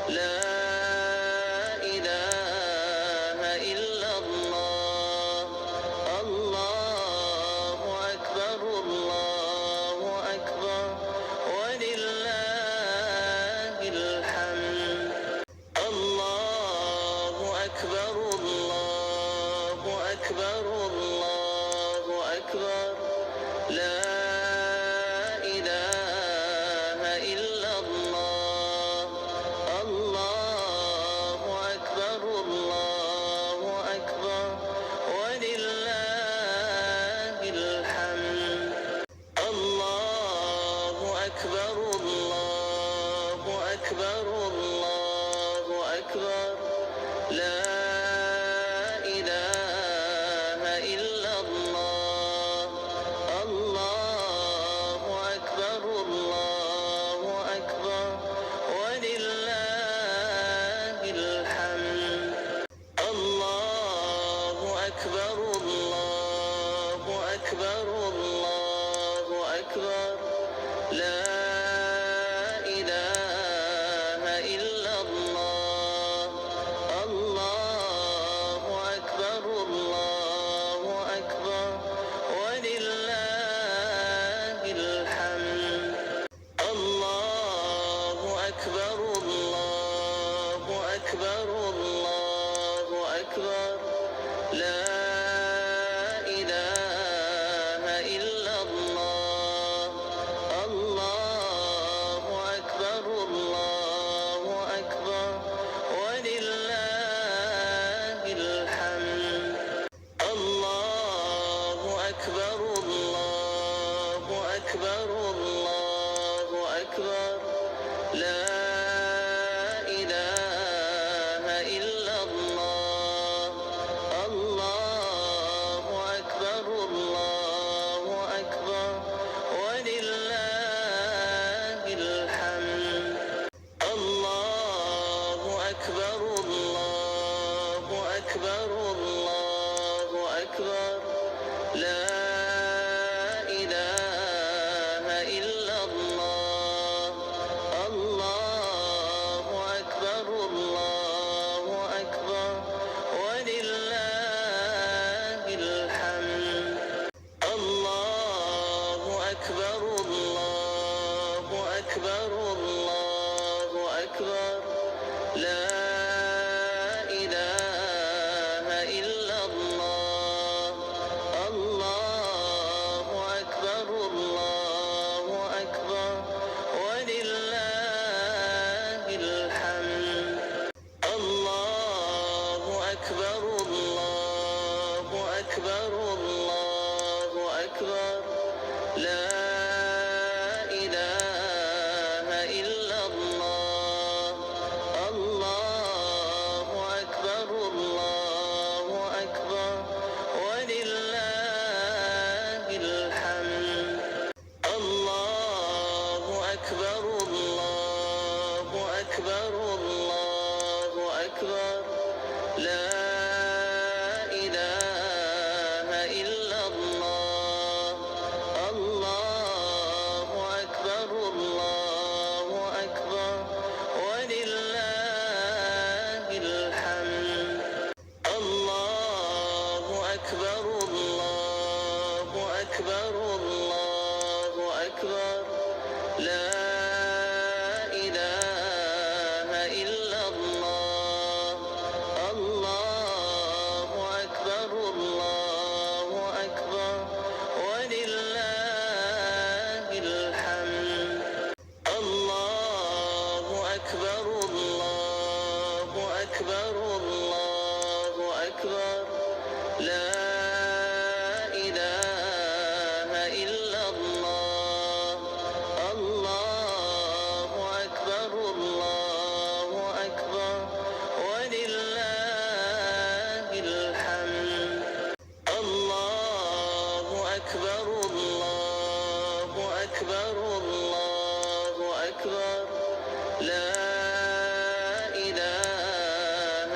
لا إله إلا الله. الله أكبر الله أكبر ولله الحمد. الله أكبر الله أكبر الله أكبر. لا إله إلا الله. الله أكبر الله أكبر ولله الحمد. الله أكبر الله أكبر الله أكبر. لا إله إلا الله. الله أكبر الله أكبر ولله الحمد. الله أكبر الله أكبر الله أكبر. لا إله إلا الله. الله أكبر الله أكبر ولله الحمد. الله أكبر الله أكبر الله أكبر. لا إله إلا الله. الله أكبر الله أكبر ولله الحمد. الله أكبر الله أكبر الله أكبر. لا إله إلا الله. الله أكبر الله أكبر ولله الحمد. الله أكبر الله أكبر الله أكبر. لا إله إلا الله. الله أكبر الله أكبر ولله الحمد. الله أكبر الله أكبر الله أكبر. لا إله إلا الله. الله أكبر الله أكبر ولله الحمد. الله أكبر الله أكبر الله أكبر. لا إله إلا الله. الله أكبر الله أكبر ولله الحمد. الله أكبر الله أكبر الله أكبر. لا إله إلا الله. الله أكبر الله أكبر ولله الحمد. الله أكبر الله أكبر الله أكبر. لا إله إلا الله. الله أكبر الله أكبر ولله الحمد. الله أكبر الله أكبر الله أكبر. لا إله إلا الله. الله أكبر الله أكبر ولله الحمد. الله أكبر الله أكبر الله أكبر. لا إله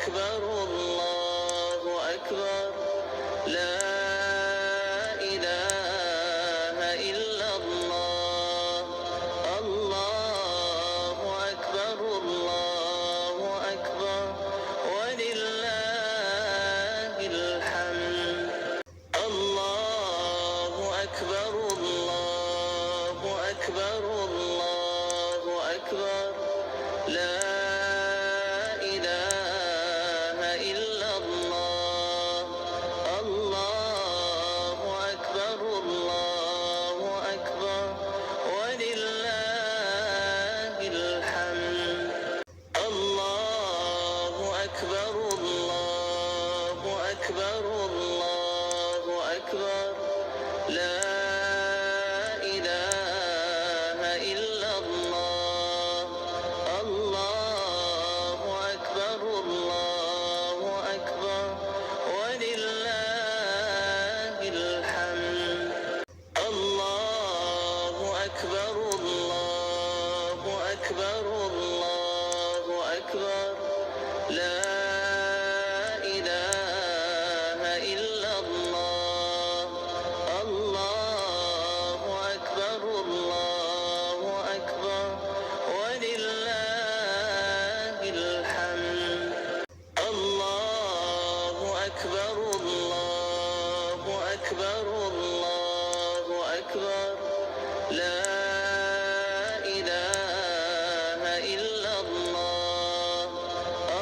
أكبر الله أكبر لا إله إلا الله الله أكبر ولله الحمد الله أكبر لا إله إلا الله الله أكبر ولله الحمد الله أكبر لا إله إلا الله الله أكبر ولله الحمد الله أكبر لا إله إلا الله الله أكبر ولله الحمد الله أكبر لا إله إلا الله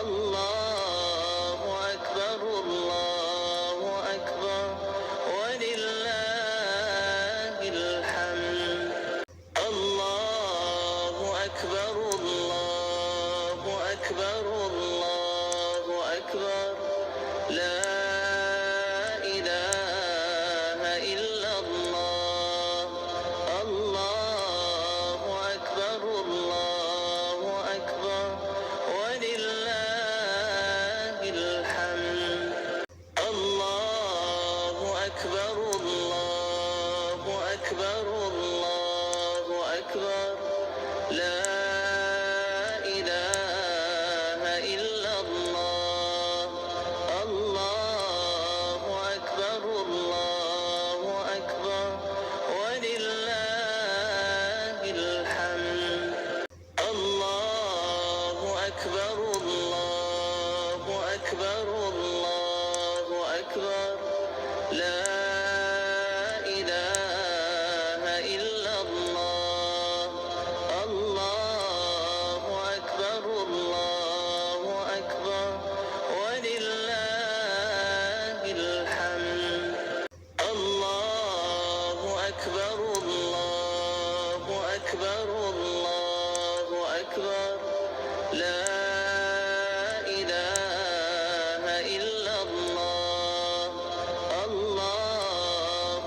الله أكبر ولله الحمد الله أكبر لا إله إلا الله الله أكبر ولله الحمد الله أكبر لا إله إلا الله الله أكبر ولله الحمد الله أكبر لا إله إلا الله الله أكبر ولله الحمد الله أكبر لا إله إلا الله الله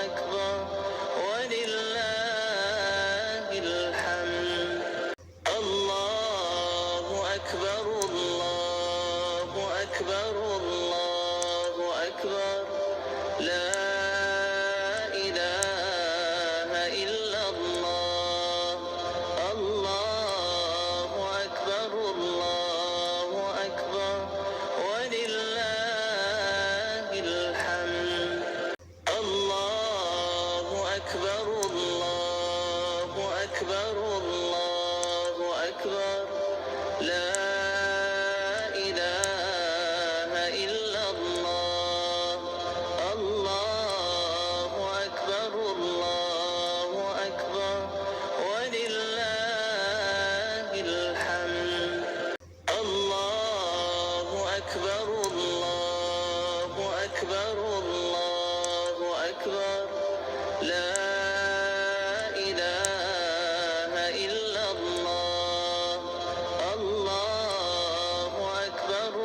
أكبر ولله الحمد الله أكبر لا إله إلا الله الله أكبر ولله الحمد الله أكبر لا إله إلا الله الله أكبر ولله الحمد الله أكبر لا إله إلا الله الله أكبر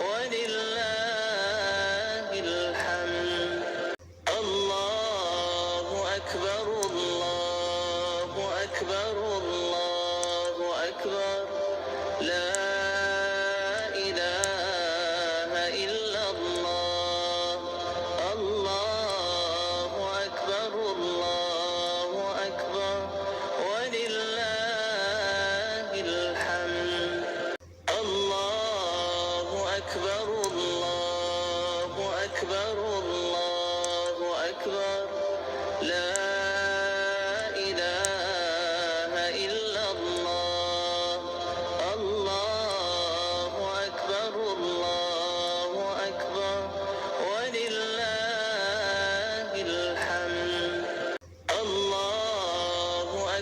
ولله الحمد الله أكبر لا إله إلا الله الله أكبر ولله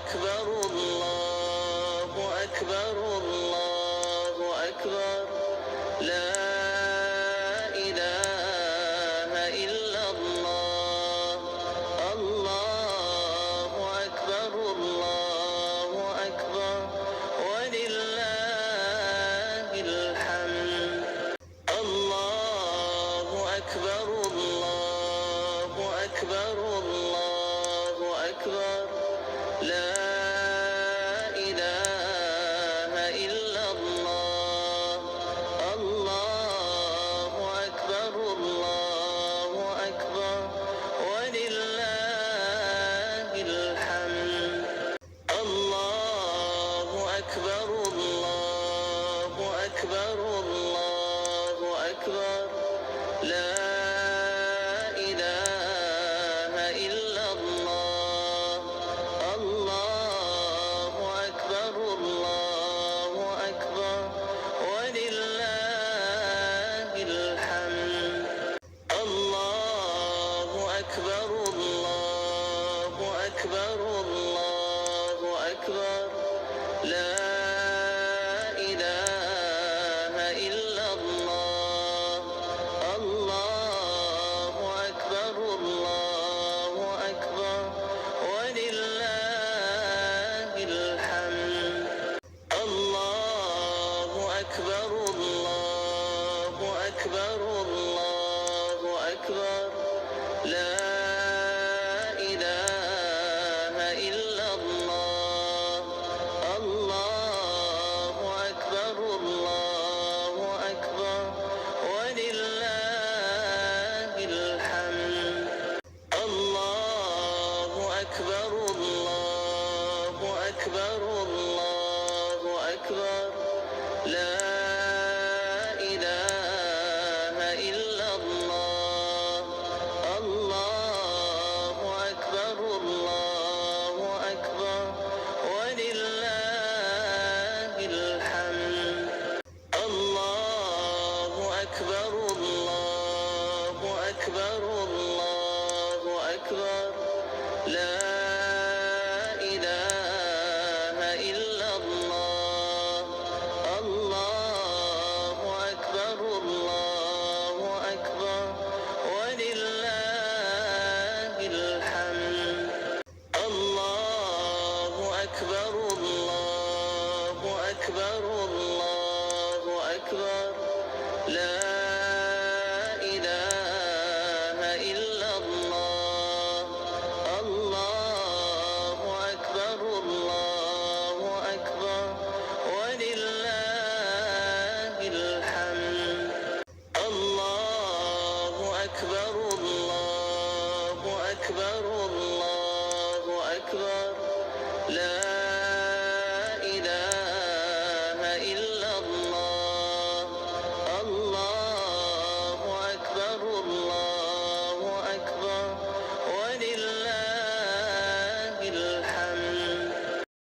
أكبر الله أكبر الله أكبر لا إله إلا الله الله أكبر الله أكبر ولله الحمد الله أكبر الله أكبر الله أكبر لا إله إلا الله الله أكبر الله أكبر ولله الحمد الله أكبر الله أكبر الله أكبر لا إله إلا الله الله أكبر الله أكبر ولله الحمد الله أكبر الله أكبر الله أكبر لا إله إلا الله الله أكبر الله أكبر ولله الحمد الله أكبر الله أكبر الله أكبر لا إله إلا الله الله أكبر الله أكبر ولله الحمد الله أكبر الله أكبر الله أكبر لا إله إلا الله الله أكبر الله أكبر ولله الحمد الله أكبر الله أكبر الله أكبر لا إله إلا الله الله أكبر الله أكبر ولله الحمد الله أكبر الله أكبر الله أكبر لا إله إلا الله الله أكبر الله أكبر ولله الحمد الله أكبر الله أكبر